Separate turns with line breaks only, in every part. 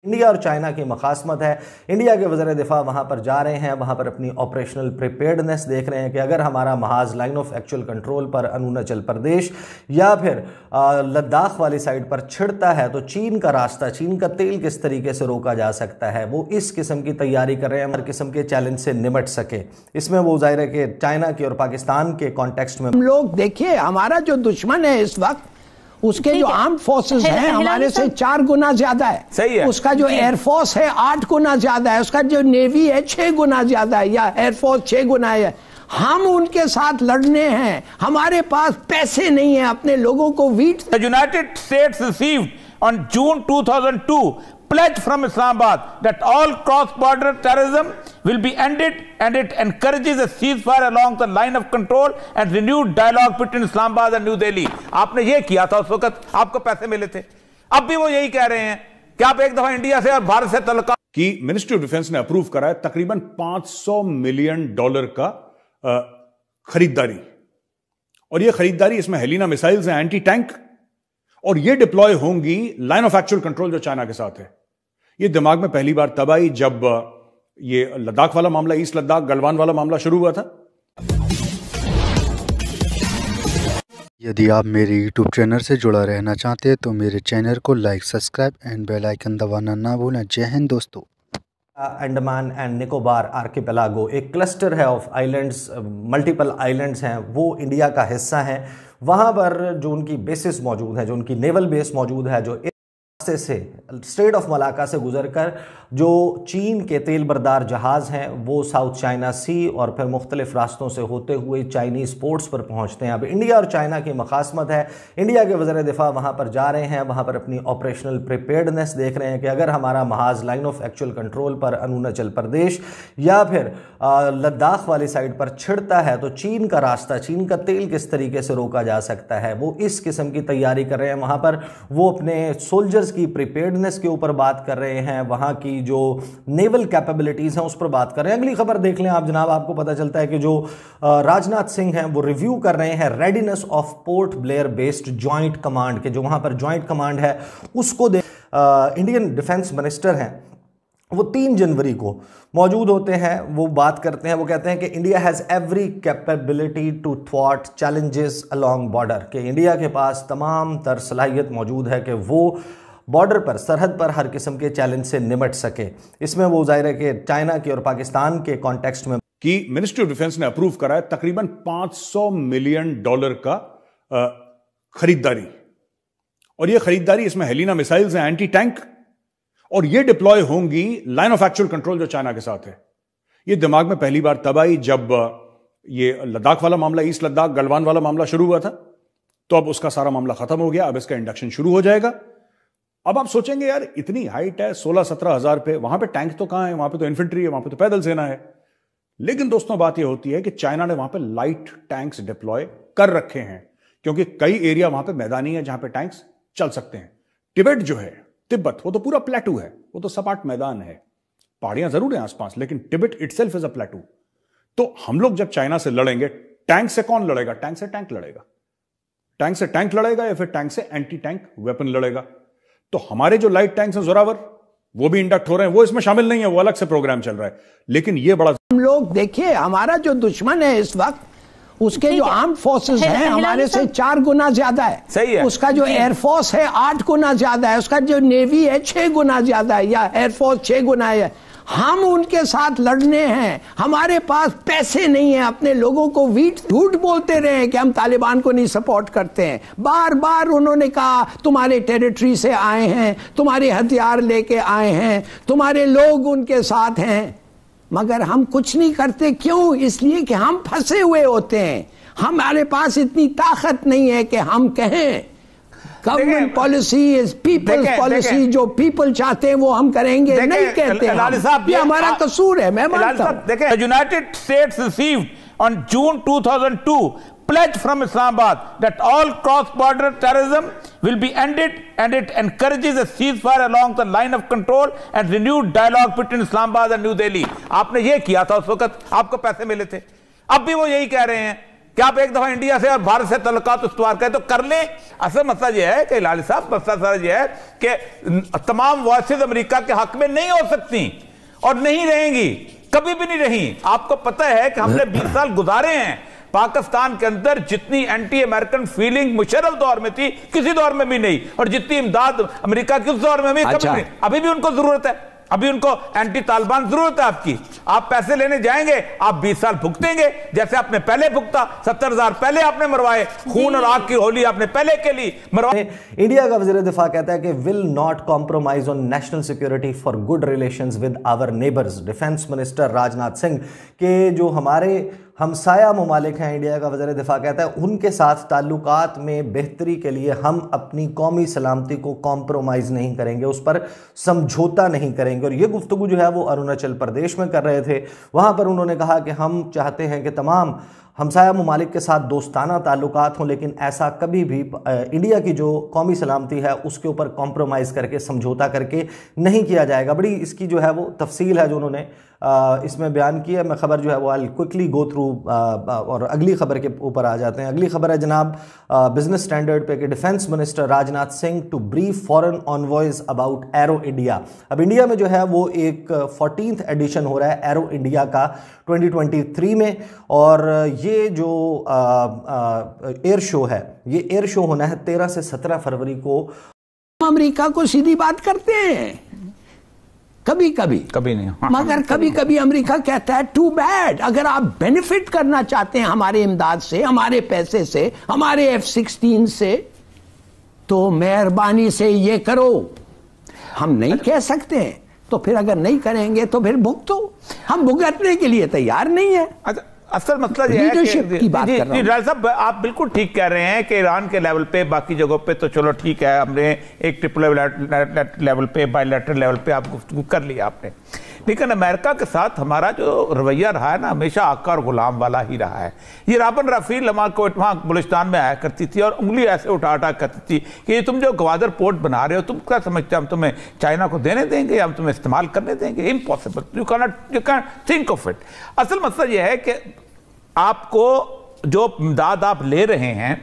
India और China की मखासमत है। इंडिया के वज़ीर दिफा वहाँ पर जा रहे हैं, वहाँ पर अपनी ऑपरेशनल प्रिपेयर्डनेस देख रहे हैं कि अगर हमारा महाज लाइन ऑफ एक्चुअल कंट्रोल पर अरुणाचल प्रदेश या फिर लद्दाख वाली साइड पर छिड़ता है तो चीन का रास्ता, चीन का तेल किस तरीके से रोका जा सकता है, वो इस किस्म की तैयारी कर रहे हैं, हर किस्म के चैलेंज से निपट सके। इसमें वो जाहिर है कि चाइना के और पाकिस्तान के कॉन्टेक्स्ट में
हम लोग देखिए, हमारा जो दुश्मन है इस वक्त, उसके जो आर्म फोर्सेस हैं हमारे से 4 गुना ज्यादा है।
सही है।
उसका जो एयरफोर्स है 8 गुना ज्यादा है, उसका जो नेवी है 6 गुना ज्यादा है, या एयरफोर्स 6 गुना है। हम उनके साथ लड़ने हैं, हमारे पास पैसे नहीं है अपने लोगों को wheat.
The United States received on June 2002 pledge from Islamabad that all cross-border terrorism will be ended, and it encourages a ceasefire along the line of control and renewed dialogue between Islamabad and New Delhi। आपने ये किया था उस वक्त, आपको पैसे मिले थे। अब भी वो यही कह रहे हैं कि आप एक दफा इंडिया से और भारत से तल्लुकात
कि मिनिस्ट्री ऑफ डिफेंस ने अप्रूव करा है तकरीबन $500 मिलियन का खरीदारी, और ये खरीदारी, इसमें हेलिना मिसाइल्स हैं, एंटी टैंक, और ये डिप्लॉय होंगी लाइन ऑफ एक्चुअल कंट्रोल जो चाइना के साथ है। ये दिमाग में पहली बार तब आई जब ये लद्दाख वाला मामला, ईस्ट लद्दाख गलवान वाला मामला शुरू हुआ था।
यदि आप मेरे YouTube चैनल से जुड़ा रहना चाहते हैं तो मेरे चैनल को like, subscribe and bell icon दबाना ना भूलें। जय हिंद दोस्तों।
अंडमान एंड निकोबार आर्किपेलागो एक क्लस्टर है ऑफ आइलैंड्स, मल्टीपल आइलैंड्स हैं, वो इंडिया का हिस्सा हैं। वहाँ पर जो उनकी बेसिस मौजूद है, जो उनकी नेवल बेस मौजूद है, जो से स्ट्रेट ऑफ मलाका से गुजरकर जो चीन के तेल बरदार जहाज़ हैं वो साउथ चाइना सी और फिर मुख्तलिफ रास्तों से होते हुए चाइनीज़ पोर्ट्स पर पहुंचते हैं। अब इंडिया और चाइना की मखासमत है। इंडिया के वज़ीर दिफा वहां पर जा रहे हैं, वहां पर अपनी ऑपरेशनल प्रिपेयर्डनेस देख रहे हैं कि अगर हमारा महाज लाइन ऑफ एक्चुअल कंट्रोल पर अरुणाचल प्रदेश या फिर लद्दाख वाली साइड पर छिड़ता है तो चीन का रास्ता, चीन का तेल किस तरीके से रोका जा सकता है, वो इस किस्म की तैयारी कर रहे हैं। वहां पर वो अपने सोल्जर्स की प्रिपेयर्डनेस के ऊपर बात कर रहे हैं, वहां की जो नेवल कैपेबिलिटीज हैं उस पर बात कर रहे हैं। अगली खबर देख लें आप जनाब, आपको पता चलता है कि जो राजनाथ सिंह हैं वो रिव्यू कर रहे हैं readiness of port Blair based joint command के, जो वहां पर जॉइंट कमांड है उसको इंडियन डिफेंस मिनिस्टर हैं वो 3 जनवरी को मौजूद होते हैं, वो बात करते हैं, वो कहते हैं कि India has every capability to थ्वाट चैलेंजेस अलोंग बॉर्डर, कि इंडिया के पास तमाम तर सलाहियत मौजूद है कि वो बॉर्डर पर, सरहद पर हर किस्म के चैलेंज से निपट सके। इसमें वो जाहिर है कि चाइना के और पाकिस्तान के कॉन्टेक्स्ट में
कि मिनिस्ट्री ऑफ डिफेंस ने अप्रूव करा है तकरीबन $500 मिलियन का खरीदारी, और ये खरीदारी, इसमें हेलिना मिसाइल्स हैं, एंटी टैंक, और ये डिप्लॉय होंगी लाइन ऑफ एक्चुअल कंट्रोल जो चाइना के साथ है। ये दिमाग में पहली बार तब आई जब ये लद्दाख वाला मामला, ईस्ट लद्दाख गलवान वाला मामला शुरू हुआ था। तो अब उसका सारा मामला खत्म हो गया, अब इसका इंडक्शन शुरू हो जाएगा। अब आप सोचेंगे यार इतनी हाइट है, 16-17 हजार पे, वहां पे टैंक तो कहां है, वहां पे तो इन्फेंट्री है, वहां पे तो पैदल सेना है। लेकिन दोस्तों बात यह होती है कि चाइना ने वहां पे लाइट टैंक्स डिप्लॉय कर रखे हैं, क्योंकि कई एरिया वहां पे मैदानी है जहां पे टैंक्स चल सकते हैं। तिब्बत जो है, तिब्बत, वो तो पूरा प्लेटू है, वो तो सपाट मैदान है, पहाड़ियां जरूर हैं आसपास, लेकिन तिब्बत इटसेल्फ इज अ प्लेटू। तो हम लोग जब चाइना से लड़ेंगे, टैंक से कौन लड़ेगा? टैंक से टैंक लड़ेगा। टैंक से टैंक लड़ेगा या फिर टैंक से एंटी टैंक वेपन लड़ेगा। तो हमारे जो लाइट टैंक्स हैं जोरावर, वो भी इंडक्ट हो रहे हैं, वो इसमें शामिल नहीं है, वो अलग से प्रोग्राम चल रहा है। लेकिन ये बड़ा,
हम लोग देखिए, हमारा जो दुश्मन है इस वक्त, उसके जो आर्म फोर्सेस हैं हमारे से 4 गुना ज्यादा है।
सही है।
उसका जो एयरफोर्स है 8 गुना ज्यादा है, उसका जो नेवी है 6 गुना ज्यादा है, या एयरफोर्स 6 गुना है। हम उनके साथ लड़ने हैं, हमारे पास पैसे नहीं है अपने लोगों को वीट। झूठ बोलते रहे कि हम तालिबान को नहीं सपोर्ट करते हैं। बार बार उन्होंने कहा तुम्हारे टेरिटरी से आए हैं, तुम्हारे हथियार लेके आए हैं, तुम्हारे लोग उनके साथ हैं, मगर हम कुछ नहीं करते। क्यों? इसलिए कि हम फंसे हुए होते हैं। हमारे पास इतनी ताकत नहीं है कि हम कहें government policy is people's policy, जो पीपल चाहते हैं वो हम करेंगे, नहीं कहते। ये हमारा कसूर है, मैं मानता हूं।
देखें, United states received on June 2002 pledge from Islamabad that all cross-border terrorism will be ended, and it encourages a ceasefire along the line of control and renewed dialogue between Islamabad and New Delhi। आपने ये किया था उस वक्त, आपको पैसे मिले थे। अब भी वो यही कह रहे हैं कि आप एक दफा इंडिया से और भारत से तल्लुकात उस्तवार करें तो कर लें। असल मसला यह है कि लाली साहब, मसला सारा यह है कि तमाम वॉइसेज अमेरिका के हक में नहीं हो सकती और नहीं रहेंगी, कभी भी नहीं रही। आपको पता है कि हमने 20 साल गुजारे हैं पाकिस्तान के अंदर, जितनी एंटी अमेरिकन फीलिंग मुशर्रफ दौर में थी किसी दौर में भी नहीं, और जितनी इमदाद अमेरिका की उस दौर में भी कभी नहीं। अभी भी उनको जरूरत है, अभी उनको एंटी तालिबान जरूरत है आपकी। आप पैसे लेने जाएंगे, आप 20 साल भुगतेंगे जैसे आपने पहले भुगता। 70,000 पहले आपने मरवाए, खून और आग की होली आपने पहले के लिए मरवाए।
इंडिया का वज़ीर दिफा कहता है कि will not compromise on national security for good relations with our neighbours. Defence minister Rajnath Singh के जो हमारे हमसाया ममालिक हैं, इंडिया का वज़ीर दिफा कहता है उनके साथ ताल्लुकात में बेहतरी के लिए हम अपनी कौमी सलामती को कॉम्प्रोमाइज़ नहीं करेंगे, उस पर समझौता नहीं करेंगे। और ये गुफ्तगू जो है वो अरुणाचल प्रदेश में कर रहे थे। वहाँ पर उन्होंने कहा कि हम चाहते हैं कि तमाम हमसाया ममालिक के साथ दोस्ताना ताल्लुकात हों, लेकिन ऐसा कभी भी इंडिया की जो कौमी सलामती है उसके ऊपर कॉम्प्रोमाइज़ करके, समझौता करके नहीं किया जाएगा। बड़ी इसकी जो है वो तफसील है जो उन्होंने इसमें बयान की है। मैं खबर जो है वो आई क्विकली गो थ्रू और अगली खबर के ऊपर आ जाते हैं। अगली खबर है जनाब बिजनेस स्टैंडर्ड पे कि defence minister Rajnath Singh to brief foreign envoys about aero India. अब इंडिया में जो है वो एक 14th एडिशन हो रहा है एरो इंडिया का 2023 में, और ये जो एयर शो है, ये एयर शो होना है 13 से 17 फरवरी को।
अमेरिका को सीधी बात करते हैं कभी कभी,
कभी नहीं,
मगर कभी कभी अमेरिका कहता है टू बैड। अगर आप बेनिफिट करना चाहते हैं हमारे इमदाद से, हमारे पैसे से, हमारे F-16 से, तो मेहरबानी से ये करो। हम नहीं कह सकते हैं, तो फिर अगर नहीं करेंगे तो फिर भुगतो। हम भुगतने के लिए तैयार नहीं है।
अच्छा, असल मसला यह है कि राज साहब आप बिल्कुल ठीक कह रहे हैं कि ईरान के लेवल पे, बाकी जगहों पे तो चलो ठीक है, हमने एक ट्रिपल लेवल पे, बायलैटरल लेवल पे आप गुफ्तगू कर लिया आपने, लेकिन अमेरिका के साथ हमारा जो रवैया रहा है ना, हमेशा आका और गुलाम वाला ही रहा है। ये राबन रफील वहाँ बलूचिस्तान में आया करती थी और उंगली ऐसे उठा उठा करती थी कि तुम जो ग्वादर पोर्ट बना रहे हो, तुम क्या समझते हो हम तुम्हें चाइना को देने देंगे या हम तुम्हें इस्तेमाल करने देंगे? Impossible, you can think of it. असल मसला यह है कि आपको जो इमदाद आप ले रहे हैं,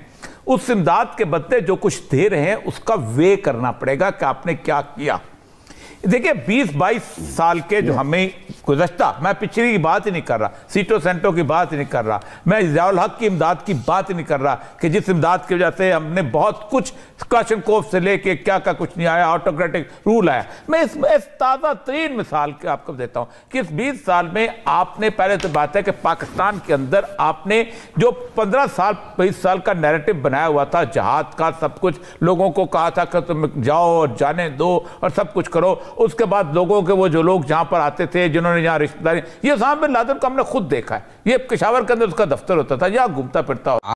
उस इमदाद के बदले जो कुछ दे रहे हैं उसका वे करना पड़ेगा कि आपने क्या किया। देखिए 20-22 साल के जो हमें गुज़श्ता, मैं पिछली की बात ही नहीं कर रहा, सीटो सेंटो की बात ही नहीं कर रहा, मैं ज़ियाउल हक की इमदाद की बात ही नहीं कर रहा कि जिस इमदाद की वजह से हमने बहुत कुछ क्लाशनकोफ से लेके क्या कुछ नहीं आया, ऑटोक्रेटिक रूल आया। मैं इस ताज़ा तरीन मिसाल आपको देता हूँ कि इस 20 साल में आपने, पहले तो बात है कि पाकिस्तान के अंदर आपने जो 15 साल 20 साल का नैरेटिव बनाया हुआ था जहाद का, सब कुछ लोगों को कहा था कि तुम जाओ और जाने दो और सब कुछ करो। उसके बाद लोगों के वो जो लोग जहां पर आते थे, जिन्होंने यहाँ रिश्तेदारी, ये उसामा बिन लादेन को हमने खुद देखा है, ये पेशावर के अंदर उसका दफ्तर होता था, यहाँ घूमता फिरता